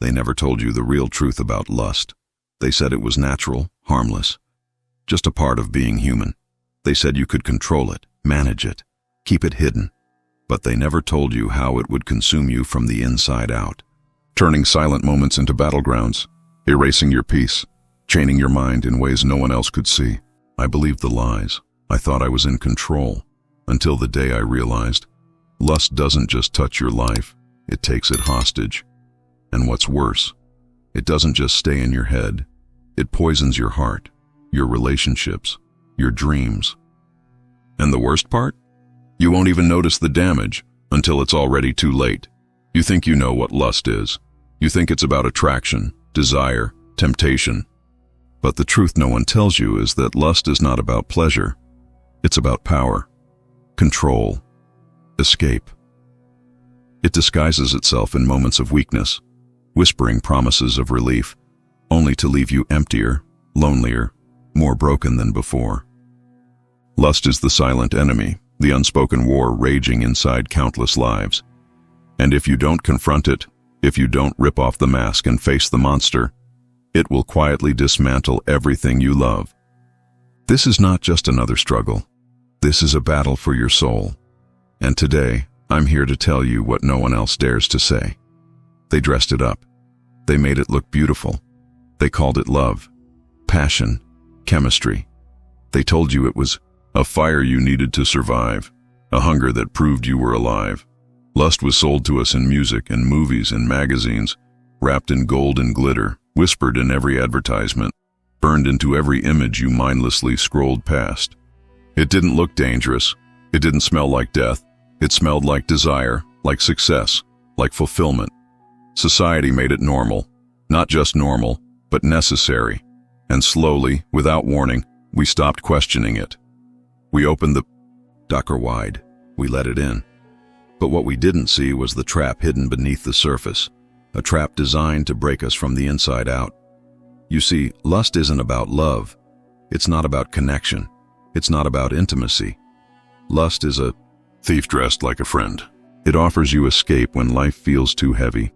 They never told you the real truth about lust. They said it was natural, harmless, just a part of being human. They said you could control it, manage it, keep it hidden. But they never told you how it would consume you from the inside out, turning silent moments into battlegrounds, erasing your peace, chaining your mind in ways no one else could see. I believed the lies. I thought I was in control, until the day I realized lust doesn't just touch your life, it takes it hostage. And what's worse, it doesn't just stay in your head, it poisons your heart, your relationships, your dreams. And the worst part? You won't even notice the damage until it's already too late. You think you know what lust is. You think it's about attraction, desire, temptation. But the truth no one tells you is that lust is not about pleasure. It's about power, control, escape. It disguises itself in moments of weakness, whispering promises of relief, only to leave you emptier, lonelier, more broken than before. Lust is the silent enemy, the unspoken war raging inside countless lives. And if you don't confront it, if you don't rip off the mask and face the monster, it will quietly dismantle everything you love. This is not just another struggle. This is a battle for your soul. And today, I'm here to tell you what no one else dares to say. They dressed it up. They made it look beautiful. They called it love, passion, chemistry. They told you it was a fire you needed to survive, a hunger that proved you were alive. Lust was sold to us in music and movies and magazines, wrapped in gold and glitter, whispered in every advertisement, burned into every image you mindlessly scrolled past. It didn't look dangerous. It didn't smell like death. It smelled like desire, like success, like fulfillment. Society made it normal, not just normal, but necessary. And slowly, without warning, we stopped questioning it. We opened the door wide. We let it in. But what we didn't see was the trap hidden beneath the surface, a trap designed to break us from the inside out. You see, lust isn't about love. It's not about connection. It's not about intimacy. Lust is a thief dressed like a friend. It offers you escape when life feels too heavy,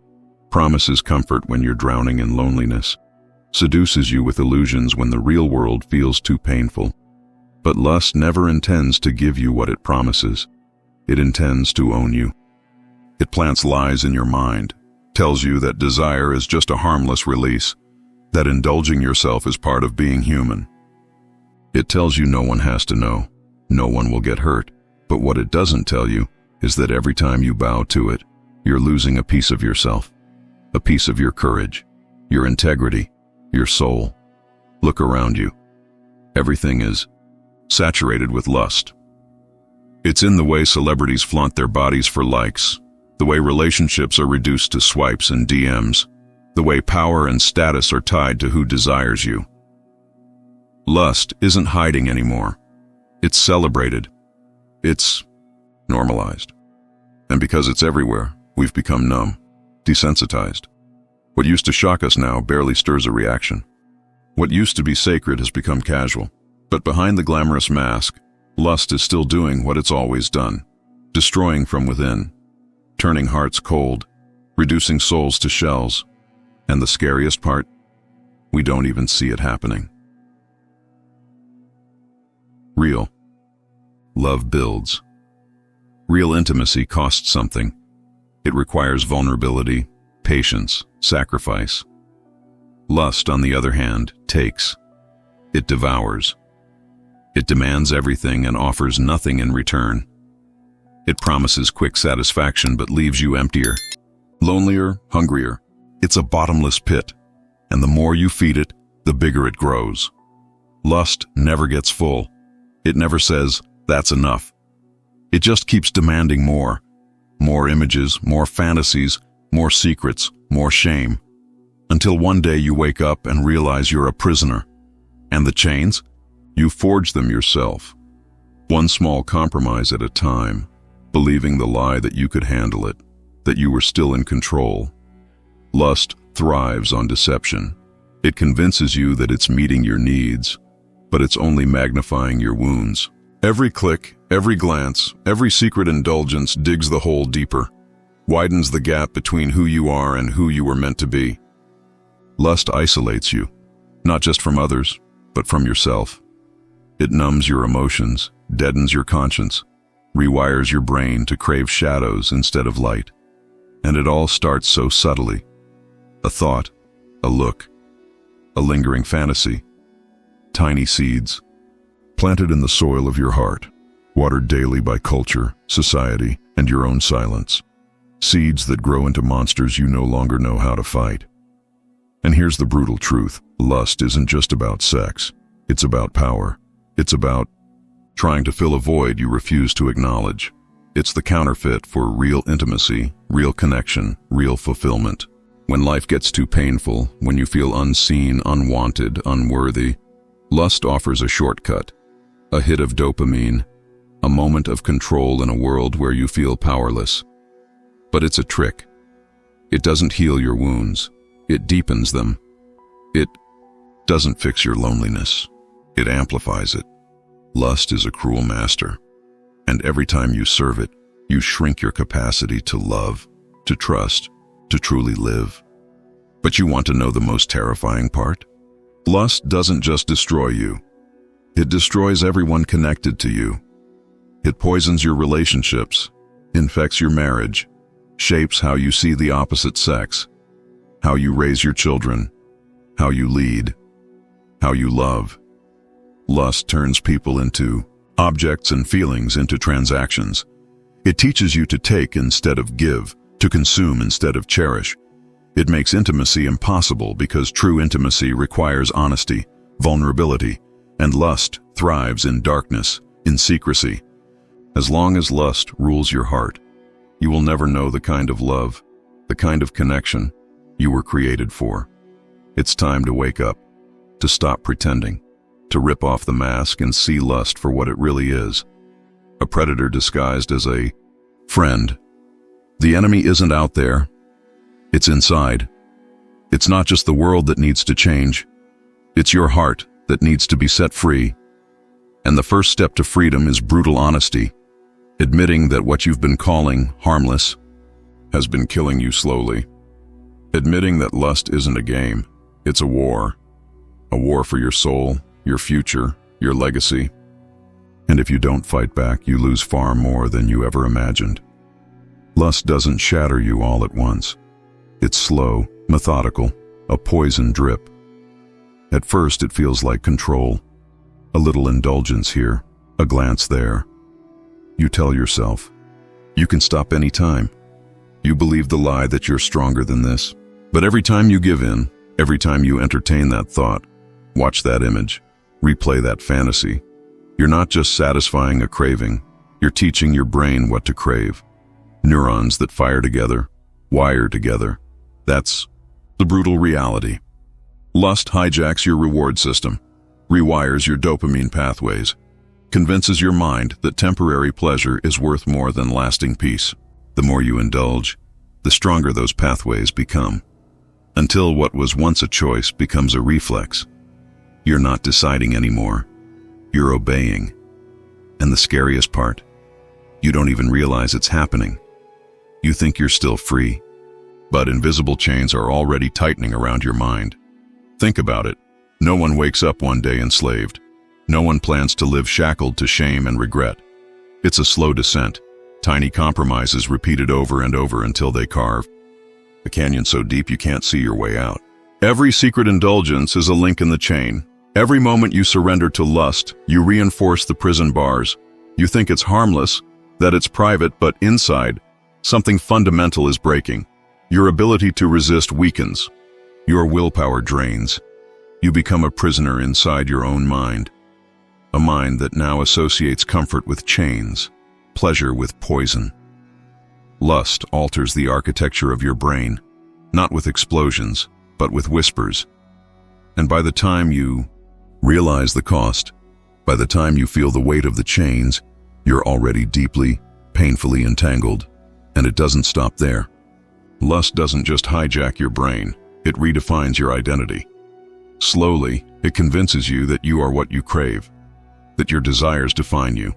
promises comfort when you're drowning in loneliness, seduces you with illusions when the real world feels too painful. But lust never intends to give you what it promises. It intends to own you. It plants lies in your mind, tells you that desire is just a harmless release, that indulging yourself is part of being human. It tells you no one has to know, no one will get hurt. But what it doesn't tell you is that every time you bow to it, you're losing a piece of yourself, a piece of your courage, your integrity, your soul. Look around you. Everything is saturated with lust. It's in the way celebrities flaunt their bodies for likes, the way relationships are reduced to swipes and DMs, the way power and status are tied to who desires you. Lust isn't hiding anymore. It's celebrated. It's normalized. And because it's everywhere, we've become numb, desensitized. What used to shock us now barely stirs a reaction. What used to be sacred has become casual. But behind the glamorous mask, lust is still doing what it's always done, destroying from within, turning hearts cold, reducing souls to shells. And the scariest part, we don't even see it happening. Real love builds. Real intimacy costs something. It requires vulnerability, patience, sacrifice. Lust, on the other hand, takes. It devours. It demands everything and offers nothing in return. It promises quick satisfaction but leaves you emptier, lonelier, hungrier. It's a bottomless pit, and the more you feed it, the bigger it grows. Lust never gets full. It never says, "That's enough." It just keeps demanding more. More images, more fantasies, more secrets, more shame. Until one day you wake up and realize you're a prisoner. And the chains? You forge them yourself. One small compromise at a time, believing the lie that you could handle it, that you were still in control. Lust thrives on deception. It convinces you that it's meeting your needs, but it's only magnifying your wounds. Every click, every glance, every secret indulgence digs the hole deeper. widens the gap between who you are and who you were meant to be. Lust isolates you, not just from others, but from yourself. It numbs your emotions, deadens your conscience, rewires your brain to crave shadows instead of light. And it all starts so subtly. A thought, a look, a lingering fantasy. Tiny seeds, planted in the soil of your heart, watered daily by culture, society, and your own silence. Seeds that grow into monsters you no longer know how to fight. And here's the brutal truth. Lust isn't just about sex. It's about power. It's about trying to fill a void you refuse to acknowledge. It's the counterfeit for real intimacy, real connection, real fulfillment. When life gets too painful, when you feel unseen, unwanted, unworthy, lust offers a shortcut, a hit of dopamine, a moment of control in a world where you feel powerless. But it's a trick. It doesn't heal your wounds. It deepens them. It doesn't fix your loneliness. It amplifies it. Lust is a cruel master, and every time you serve it, you shrink your capacity to love, to trust, to truly live. But you want to know the most terrifying part? Lust doesn't just destroy you. It destroys everyone connected to you. It poisons your relationships, infects your marriage, shapes how you see the opposite sex, how you raise your children, how you lead, how you love. Lust turns people into objects and feelings into transactions. It teaches you to take instead of give, to consume instead of cherish. It makes intimacy impossible because true intimacy requires honesty, vulnerability, and lust thrives in darkness, in secrecy. As long as lust rules your heart, you will never know the kind of love, the kind of connection you were created for. It's time to wake up, to stop pretending, to rip off the mask and see lust for what it really is. A predator disguised as a friend. The enemy isn't out there. It's inside. It's not just the world that needs to change. It's your heart that needs to be set free. And the first step to freedom is brutal honesty, admitting that what you've been calling harmless has been killing you slowly. Admitting that lust isn't a game, it's a war for your soul, your future, your legacy. And if you don't fight back, you lose far more than you ever imagined. Lust doesn't shatter you all at once. It's slow, methodical, a poison drip. At first it feels like control, a little indulgence here, a glance there. You tell yourself, you can stop any time. You believe the lie that you're stronger than this. But every time you give in, every time you entertain that thought, watch that image, replay that fantasy, you're not just satisfying a craving, you're teaching your brain what to crave. Neurons that fire together, wire together. That's the brutal reality. Lust hijacks your reward system, rewires your dopamine pathways, convinces your mind that temporary pleasure is worth more than lasting peace. The more you indulge, the stronger those pathways become, until what was once a choice becomes a reflex. You're not deciding anymore. You're obeying. And the scariest part, you don't even realize it's happening. You think you're still free, but invisible chains are already tightening around your mind. Think about it. No one wakes up one day enslaved. No one plans to live shackled to shame and regret. It's a slow descent, tiny compromises repeated over and over until they carve a canyon so deep you can't see your way out. Every secret indulgence is a link in the chain. Every moment you surrender to lust, you reinforce the prison bars. You think it's harmless, that it's private, but inside, something fundamental is breaking. Your ability to resist weakens. Your willpower drains. You become a prisoner inside your own mind. A mind that now associates comfort with chains, pleasure with poison. Lust alters the architecture of your brain, not with explosions, but with whispers. And by the time you realize the cost, by the time you feel the weight of the chains, you're already deeply, painfully entangled. And it doesn't stop there. Lust doesn't just hijack your brain, it redefines your identity. Slowly, it convinces you that you are what you crave, that your desires define you,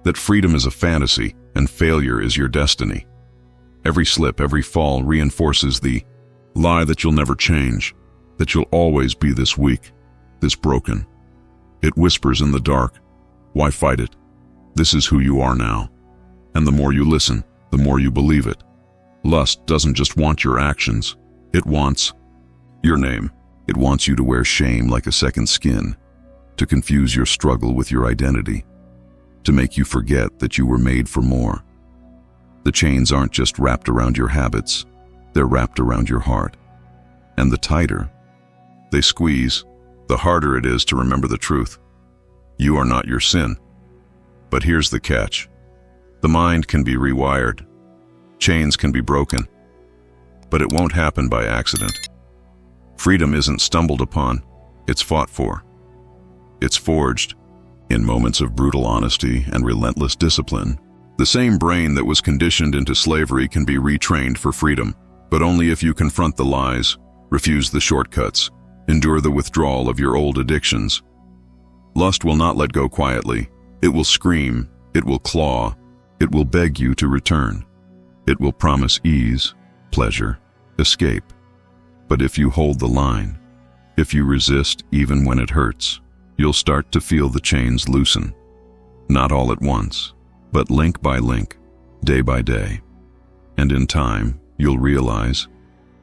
that freedom is a fantasy and failure is your destiny. Every slip, every fall reinforces the lie that you'll never change, that you'll always be this weak, this broken. It whispers in the dark, why fight it? This is who you are now. And the more you listen, the more you believe it. Lust doesn't just want your actions, it wants your name. It wants you to wear shame like a second skin, to confuse your struggle with your identity, to make you forget that you were made for more. The chains aren't just wrapped around your habits, they're wrapped around your heart. And the tighter they squeeze, the harder it is to remember the truth. You are not your sin. But here's the catch. The mind can be rewired. Chains can be broken. But it won't happen by accident. Freedom isn't stumbled upon, it's fought for. It's forged in moments of brutal honesty and relentless discipline. The same brain that was conditioned into slavery can be retrained for freedom, but only if you confront the lies, refuse the shortcuts, endure the withdrawal of your old addictions. Lust will not let go quietly. It will scream, it will claw, it will beg you to return. It will promise ease, pleasure, escape. But if you hold the line, if you resist even when it hurts, you'll start to feel the chains loosen. Not all at once, but link by link, day by day. And in time, you'll realize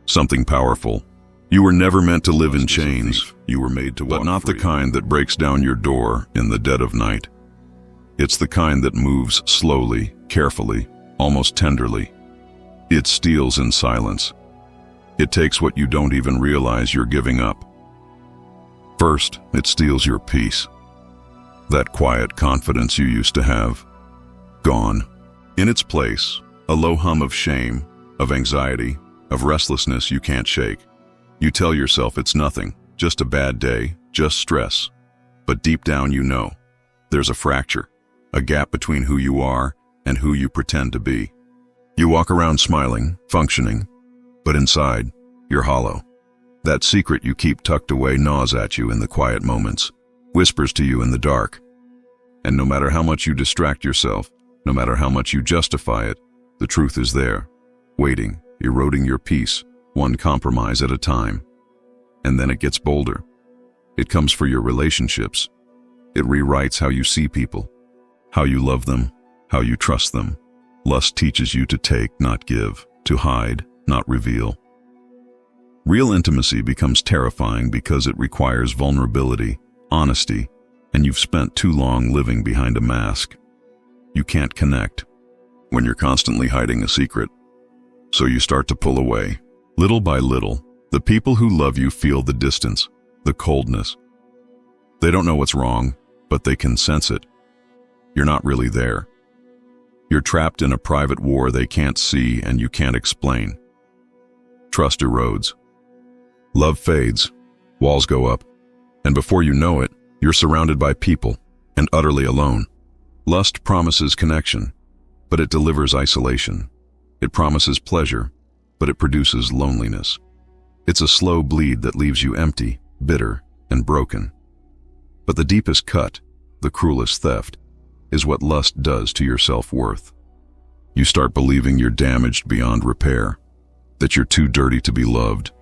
something powerful. You were never meant to live in chains. You were made to walk free. But not the kind that breaks down your door in the dead of night. It's the kind that moves slowly, carefully, almost tenderly. It steals in silence. It takes what you don't even realize you're giving up. First, it steals your peace. That quiet confidence you used to have. Gone. In its place, a low hum of shame, of anxiety, of restlessness you can't shake. You tell yourself it's nothing, just a bad day, just stress. But deep down you know, there's a fracture, a gap between who you are and who you pretend to be. You walk around smiling, functioning, but inside, you're hollow. That secret you keep tucked away gnaws at you in the quiet moments, whispers to you in the dark. And no matter how much you distract yourself, no matter how much you justify it, the truth is there, waiting, eroding your peace, one compromise at a time. And then it gets bolder. It comes for your relationships. It rewrites how you see people, how you love them, how you trust them. Lust teaches you to take, not give, to hide, not reveal. Real intimacy becomes terrifying because it requires vulnerability, honesty, and you've spent too long living behind a mask. You can't connect when you're constantly hiding a secret. So you start to pull away. Little by little, the people who love you feel the distance, the coldness. They don't know what's wrong, but they can sense it. You're not really there. You're trapped in a private war they can't see and you can't explain. Trust erodes. Love fades. Walls go up. And before you know it, you're surrounded by people and utterly alone. Lust promises connection, but it delivers isolation. It promises pleasure, but it produces loneliness. It's a slow bleed that leaves you empty, bitter, and broken. But the deepest cut, the cruelest theft, is what lust does to your self-worth. You start believing you're damaged beyond repair, that you're too dirty to be loved,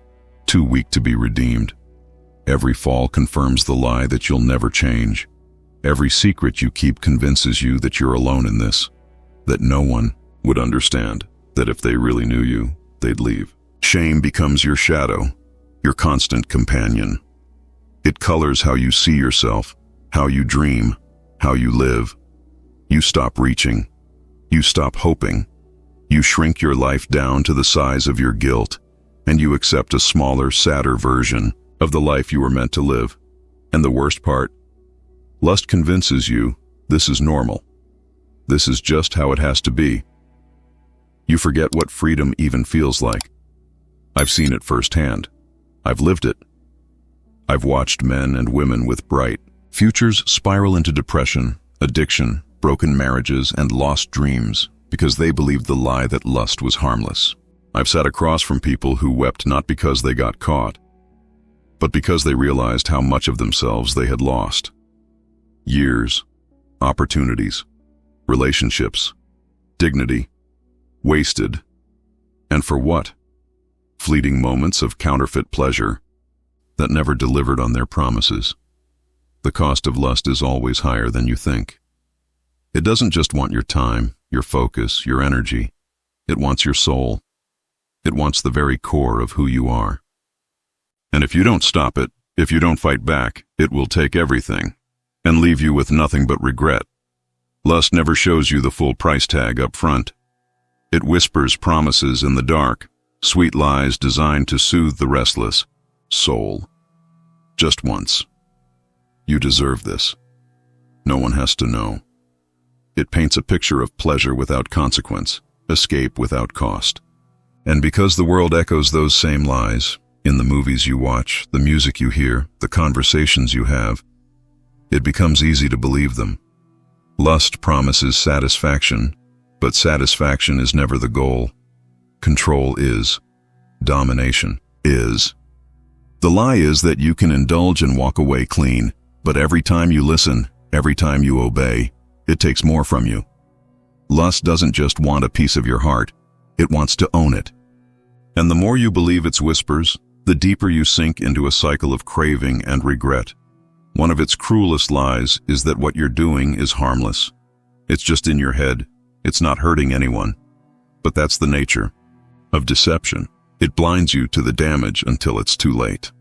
too weak to be redeemed. Every fall confirms the lie that you'll never change. Every secret you keep convinces you that you're alone in this, that no one would understand, that if they really knew you, they'd leave. Shame becomes your shadow, your constant companion. It colors how you see yourself, how you dream, how you live. You stop reaching. You stop hoping. You shrink your life down to the size of your guilt, and you accept a smaller, sadder version of the life you were meant to live. And the worst part, lust convinces you this is normal. This is just how it has to be. You forget what freedom even feels like. I've seen it firsthand. I've lived it. I've watched men and women with bright futures spiral into depression, addiction, broken marriages, and lost dreams because they believed the lie that lust was harmless. I've sat across from people who wept not because they got caught, but because they realized how much of themselves they had lost. Years, opportunities, relationships, dignity, wasted And for what? Fleeting moments of counterfeit pleasure that never delivered on their promises. The cost of lust is always higher than you think. It doesn't just want your time, your focus, your energy. It wants your soul. It wants the very core of who you are. And if you don't stop it, if you don't fight back, it will take everything and leave you with nothing but regret. Lust never shows you the full price tag up front. It whispers promises in the dark, sweet lies designed to soothe the restless soul. Just once. You deserve this. No one has to know. It paints a picture of pleasure without consequence, escape without cost. And because the world echoes those same lies, in the movies you watch, the music you hear, the conversations you have, it becomes easy to believe them. Lust promises satisfaction, but satisfaction is never the goal. Control is. Domination is. The lie is that you can indulge and walk away clean, but every time you listen, every time you obey, it takes more from you. Lust doesn't just want a piece of your heart, it wants to own it. And the more you believe its whispers, the deeper you sink into a cycle of craving and regret. One of its cruelest lies is that what you're doing is harmless. It's just in your head. It's not hurting anyone. But that's the nature of deception. It blinds you to the damage until it's too late.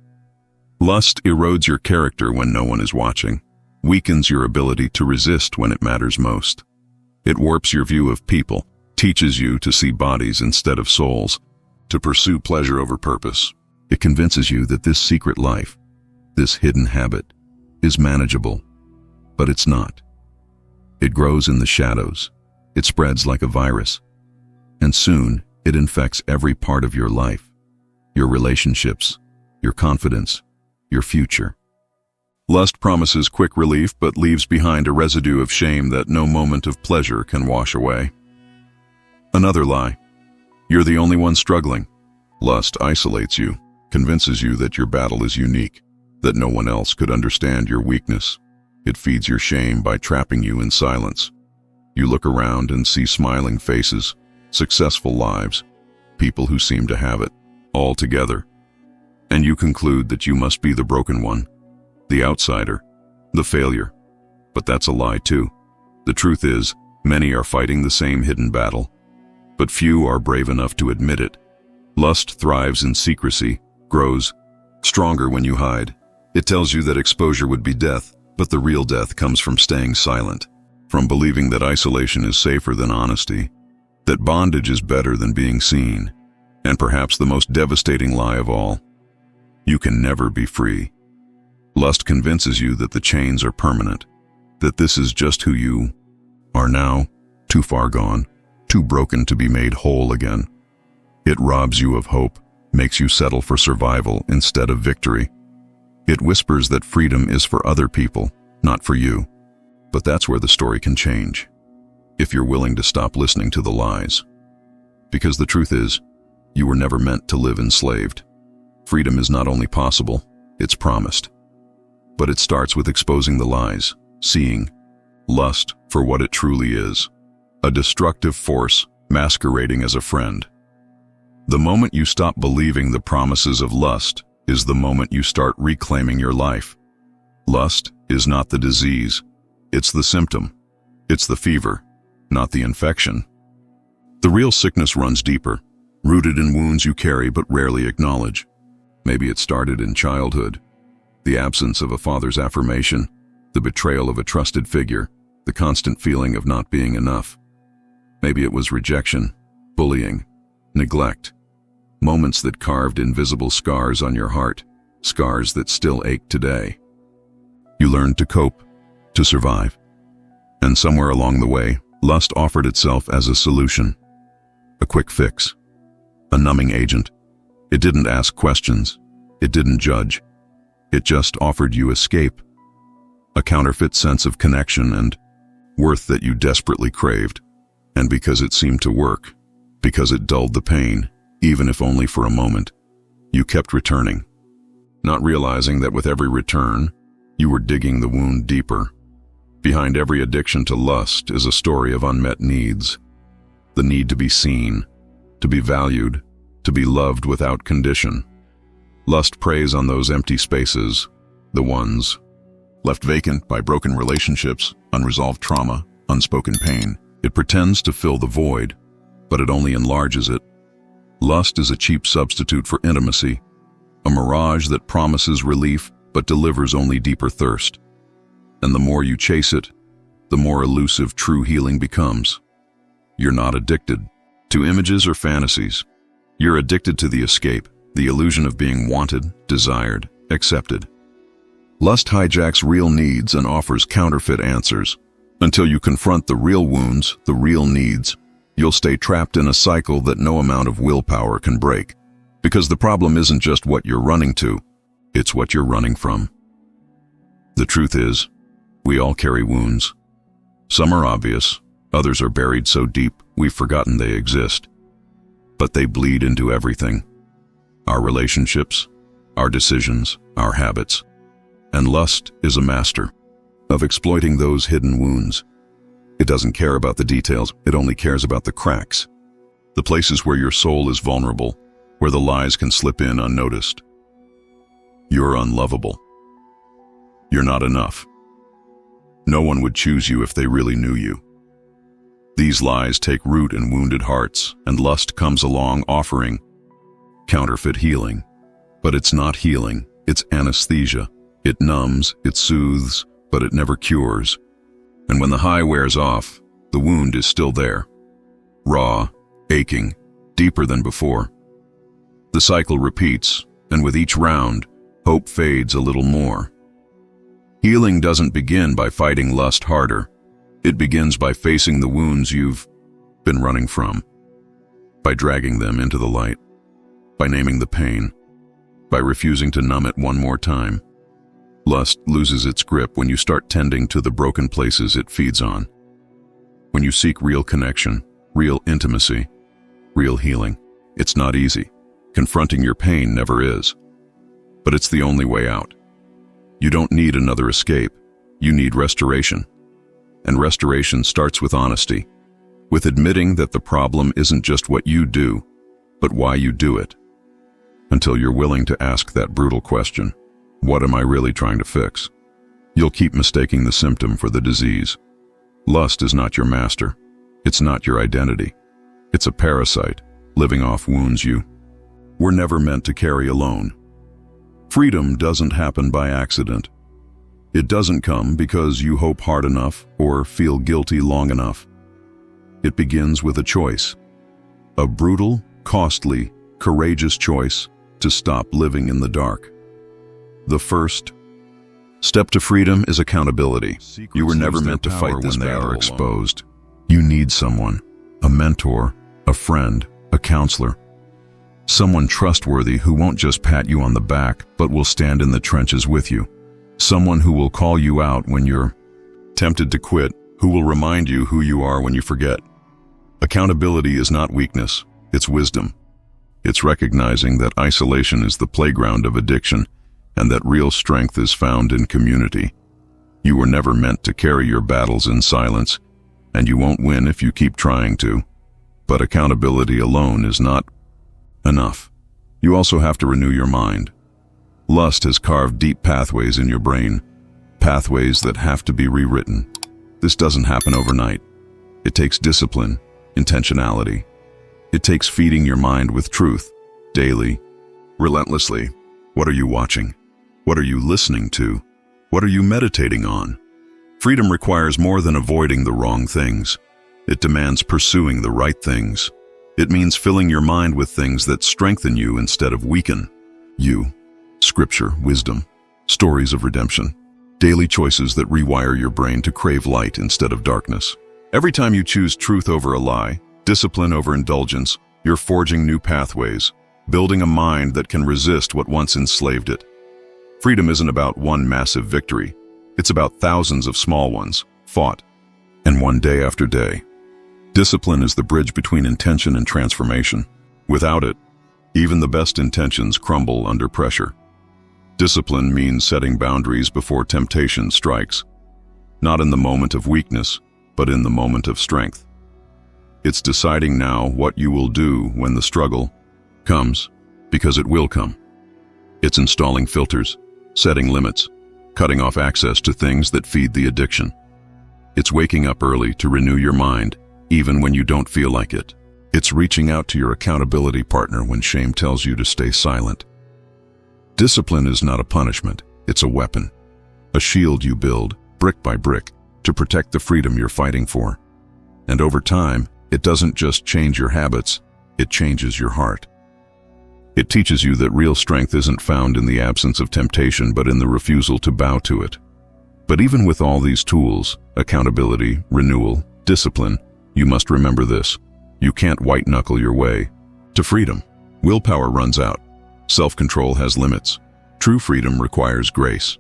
Lust erodes your character when no one is watching, weakens your ability to resist when it matters most. It warps your view of people, teaches you to see bodies instead of souls, to pursue pleasure over purpose. It convinces you that this secret life, this hidden habit, is manageable, but it's not. It grows in the shadows. It spreads like a virus. And soon, it infects every part of your life, your relationships, your confidence, your future. Lust promises quick relief but leaves behind a residue of shame that no moment of pleasure can wash away. Another lie. You're the only one struggling. Lust isolates you, convinces you that your battle is unique, that no one else could understand your weakness. It feeds your shame by trapping you in silence. You look around and see smiling faces, successful lives, people who seem to have it all together. And you conclude that you must be the broken one, the outsider, the failure. But that's a lie too. The truth is, many are fighting the same hidden battle, but few are brave enough to admit it. Lust thrives in secrecy, grows stronger when you hide. It tells you that exposure would be death, but the real death comes from staying silent, from believing that isolation is safer than honesty, that bondage is better than being seen, and perhaps the most devastating lie of all, you can never be free. Lust convinces you that the chains are permanent, that this is just who you are now, too far gone, too broken to be made whole again. It robs you of hope, makes you settle for survival instead of victory. It whispers that freedom is for other people, not for you. But that's where the story can change, if you're willing to stop listening to the lies. Because the truth is, you were never meant to live enslaved. Freedom is not only possible, it's promised. But it starts with exposing the lies, seeing lust for what it truly is, a destructive force masquerading as a friend. The moment you stop believing the promises of lust is the moment you start reclaiming your life. Lust is not the disease, it's the symptom. It's the fever, not the infection. The real sickness runs deeper, rooted in wounds you carry but rarely acknowledge. Maybe it started in childhood, the absence of a father's affirmation, the betrayal of a trusted figure, the constant feeling of not being enough. Maybe it was rejection, bullying, neglect, moments that carved invisible scars on your heart, scars that still ache today. You learned to cope, to survive. And somewhere along the way, lust offered itself as a solution, a quick fix, a numbing agent. It didn't ask questions, it didn't judge. It just offered you escape, a counterfeit sense of connection and worth that you desperately craved. And because it seemed to work, because it dulled the pain, even if only for a moment, you kept returning, not realizing that with every return, you were digging the wound deeper. Behind every addiction to lust is a story of unmet needs. The need to be seen, to be valued, to be loved without condition. Lust preys on those empty spaces, the ones left vacant by broken relationships, unresolved trauma, unspoken pain. It pretends to fill the void, but it only enlarges it. Lust is a cheap substitute for intimacy, a mirage that promises relief but delivers only deeper thirst. And the more you chase it, the more elusive true healing becomes. You're not addicted to images or fantasies. You're addicted to the escape, the illusion of being wanted, desired, accepted. Lust hijacks real needs and offers counterfeit answers. Until you confront the real wounds, the real needs, you'll stay trapped in a cycle that no amount of willpower can break. Because the problem isn't just what you're running to, it's what you're running from. The truth is, we all carry wounds. Some are obvious, others are buried so deep we've forgotten they exist. But they bleed into everything. Our relationships, our decisions, our habits. And lust is a master of exploiting those hidden wounds. It doesn't care about the details, it only cares about the cracks. The places where your soul is vulnerable, where the lies can slip in unnoticed. You're unlovable. You're not enough. No one would choose you if they really knew you. These lies take root in wounded hearts, and lust comes along offering counterfeit healing. But it's not healing, it's anesthesia. It numbs, it soothes, but it never cures. And when the high wears off, the wound is still there. Raw, aching, deeper than before. The cycle repeats, and with each round, hope fades a little more. Healing doesn't begin by fighting lust harder. It begins by facing the wounds you've been running from, by dragging them into the light, by naming the pain, by refusing to numb it one more time. Lust loses its grip when you start tending to the broken places it feeds on. When you seek real connection, real intimacy, real healing. It's not easy. Confronting your pain never is. But it's the only way out. You don't need another escape. You need restoration. And restoration starts with honesty, with admitting that the problem isn't just what you do, but why you do it. Until you're willing to ask that brutal question, what am I really trying to fix? You'll keep mistaking the symptom for the disease. Lust is not your master. It's not your identity. It's a parasite, living off wounds you were never meant to carry alone. Freedom doesn't happen by accident. It doesn't come because you hope hard enough or feel guilty long enough. It begins with a choice. A brutal, costly, courageous choice to stop living in the dark. The first step to freedom is accountability. You were never meant to fight this battle exposed. You need someone, a mentor, a friend, a counselor. Someone trustworthy who won't just pat you on the back, but will stand in the trenches with you. Someone who will call you out when you're tempted to quit, who will remind you who you are when you forget. Accountability is not weakness, it's wisdom. It's recognizing that isolation is the playground of addiction, and that real strength is found in community. You were never meant to carry your battles in silence, and you won't win if you keep trying to. But accountability alone is not enough. You also have to renew your mind. Lust has carved deep pathways in your brain, pathways that have to be rewritten. This doesn't happen overnight. It takes discipline, intentionality. It takes feeding your mind with truth, daily, relentlessly. What are you watching? What are you listening to? What are you meditating on? Freedom requires more than avoiding the wrong things. It demands pursuing the right things. It means filling your mind with things that strengthen you instead of weaken you. Scripture, wisdom, stories of redemption, daily choices that rewire your brain to crave light instead of darkness. Every time you choose truth over a lie, discipline over indulgence, you're forging new pathways, building a mind that can resist what once enslaved it. Freedom isn't about one massive victory. It's about thousands of small ones, fought, and won day after day. Discipline is the bridge between intention and transformation. Without it, even the best intentions crumble under pressure. Discipline means setting boundaries before temptation strikes, not in the moment of weakness, but in the moment of strength. It's deciding now what you will do when the struggle comes, because it will come. It's installing filters, setting limits, cutting off access to things that feed the addiction. It's waking up early to renew your mind, even when you don't feel like it. It's reaching out to your accountability partner when shame tells you to stay silent. Discipline is not a punishment, it's a weapon. A shield you build, brick by brick, to protect the freedom you're fighting for. And over time, it doesn't just change your habits, it changes your heart. It teaches you that real strength isn't found in the absence of temptation, but in the refusal to bow to it. But even with all these tools, accountability, renewal, discipline, you must remember this. You can't white-knuckle your way to freedom. Willpower runs out. Self-control has limits. True freedom requires grace.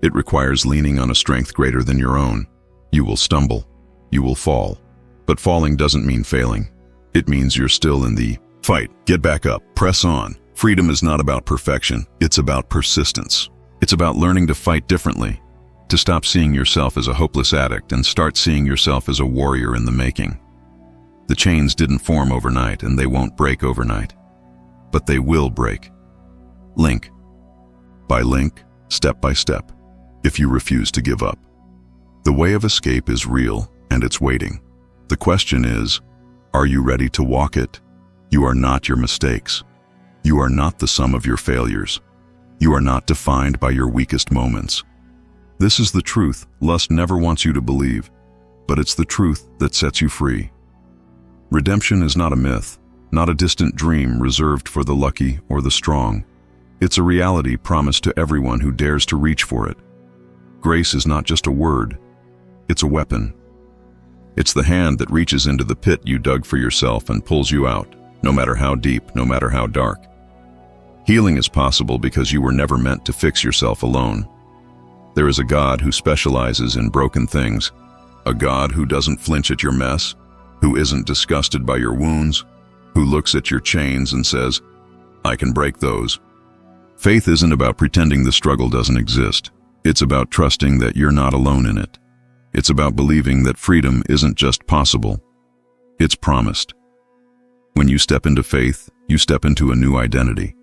It requires leaning on a strength greater than your own. You will stumble. You will fall. But falling doesn't mean failing. It means you're still in the fight. Get back up. Press on. Freedom is not about perfection. It's about persistence. It's about learning to fight differently, to stop seeing yourself as a hopeless addict and start seeing yourself as a warrior in the making. The chains didn't form overnight, and they won't break overnight. But they will break. Link by link, step by step, if you refuse to give up. The way of escape is real, and it's waiting. The question is, are you ready to walk it? You are not your mistakes. You are not the sum of your failures. You are not defined by your weakest moments. This is the truth lust never wants you to believe, but it's the truth that sets you free. Redemption is not a myth, not a distant dream reserved for the lucky or the strong. It's a reality promised to everyone who dares to reach for it. Grace is not just a word, it's a weapon. It's the hand that reaches into the pit you dug for yourself and pulls you out, no matter how deep, no matter how dark. Healing is possible because you were never meant to fix yourself alone. There is a God who specializes in broken things, a God who doesn't flinch at your mess, who isn't disgusted by your wounds, who looks at your chains and says, I can break those. Faith isn't about pretending the struggle doesn't exist. It's about trusting that you're not alone in it. It's about believing that freedom isn't just possible, it's promised. When you step into faith, you step into a new identity.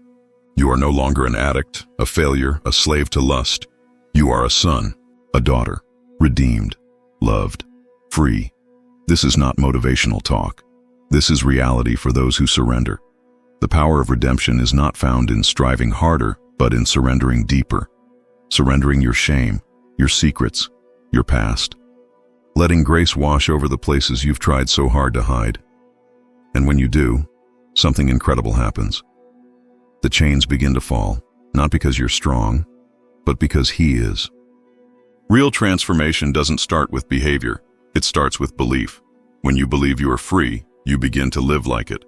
You are no longer an addict, a failure, a slave to lust. You are a son, a daughter, redeemed, loved, free. This is not motivational talk. This is reality for those who surrender. The power of redemption is not found in striving harder, but in surrendering deeper. Surrendering your shame, your secrets, your past. Letting grace wash over the places you've tried so hard to hide. And when you do, something incredible happens. The chains begin to fall, not because you're strong, but because He is. Real transformation doesn't start with behavior, it starts with belief. When you believe you are free, you begin to live like it.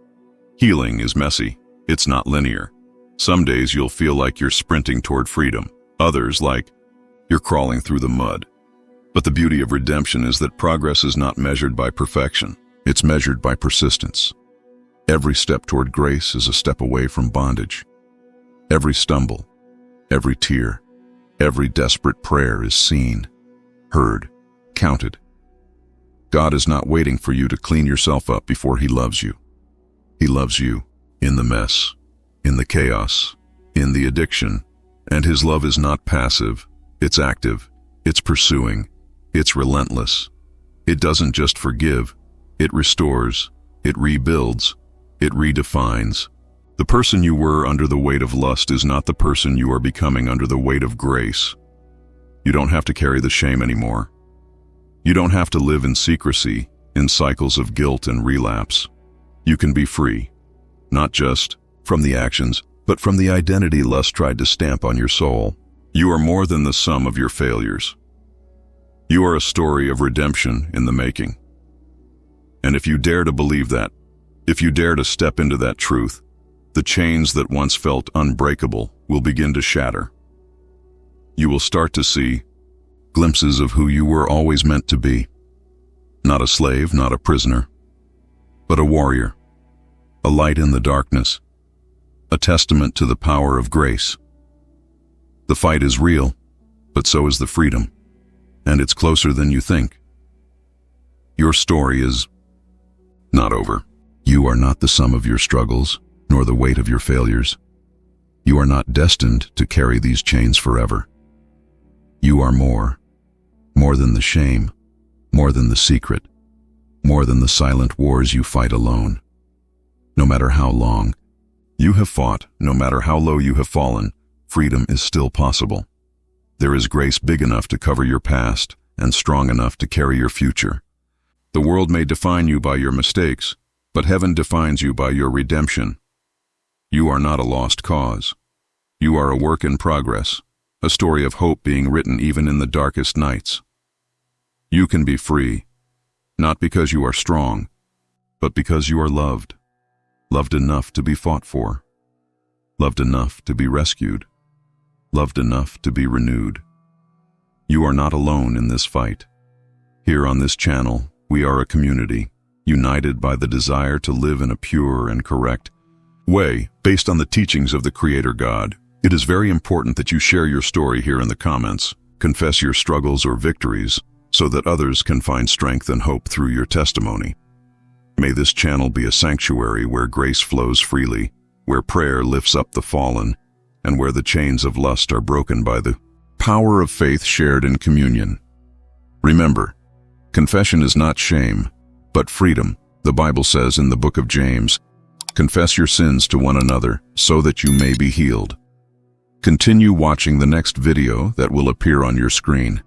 Healing is messy, it's not linear. Some days you'll feel like you're sprinting toward freedom, others like you're crawling through the mud. But the beauty of redemption is that progress is not measured by perfection, it's measured by persistence. Every step toward grace is a step away from bondage. Every stumble, every tear, every desperate prayer is seen, heard, counted. God is not waiting for you to clean yourself up before He loves you. He loves you in the mess, in the chaos, in the addiction, and His love is not passive, it's active, it's pursuing, it's relentless. It doesn't just forgive, it restores, it rebuilds, it redefines. The person you were under the weight of lust is not the person you are becoming under the weight of grace. You don't have to carry the shame anymore. You don't have to live in secrecy, in cycles of guilt and relapse. You can be free, not just from the actions, but from the identity lust tried to stamp on your soul. You are more than the sum of your failures. You are a story of redemption in the making. And if you dare to believe that, if you dare to step into that truth, the chains that once felt unbreakable will begin to shatter. You will start to see glimpses of who you were always meant to be. Not a slave, not a prisoner, but a warrior, a light in the darkness, a testament to the power of grace. The fight is real, but so is the freedom, and it's closer than you think. Your story is not over. You are not the sum of your struggles, nor the weight of your failures. You are not destined to carry these chains forever. You are more than the shame, more than the secret, more than the silent wars you fight alone. No matter how long you have fought, no matter how low you have fallen, freedom is still possible. There is grace big enough to cover your past and strong enough to carry your future. The world may define you by your mistakes, but heaven defines you by your redemption. You are not a lost cause. You are a work in progress, a story of hope being written even in the darkest nights. You can be free, not because you are strong, but because you are loved. Loved enough to be fought for. Loved enough to be rescued. Loved enough to be renewed. You are not alone in this fight. Here on this channel, we are a community, united by the desire to live in a pure and correct way, based on the teachings of the Creator God. It is very important that you share your story here in the comments, confess your struggles or victories, so that others can find strength and hope through your testimony. May this channel be a sanctuary where grace flows freely, where prayer lifts up the fallen, and where the chains of lust are broken by the power of faith shared in communion. Remember, confession is not shame, but freedom. The Bible says in the book of James, "Confess your sins to one another so that you may be healed." Continue watching the next video that will appear on your screen.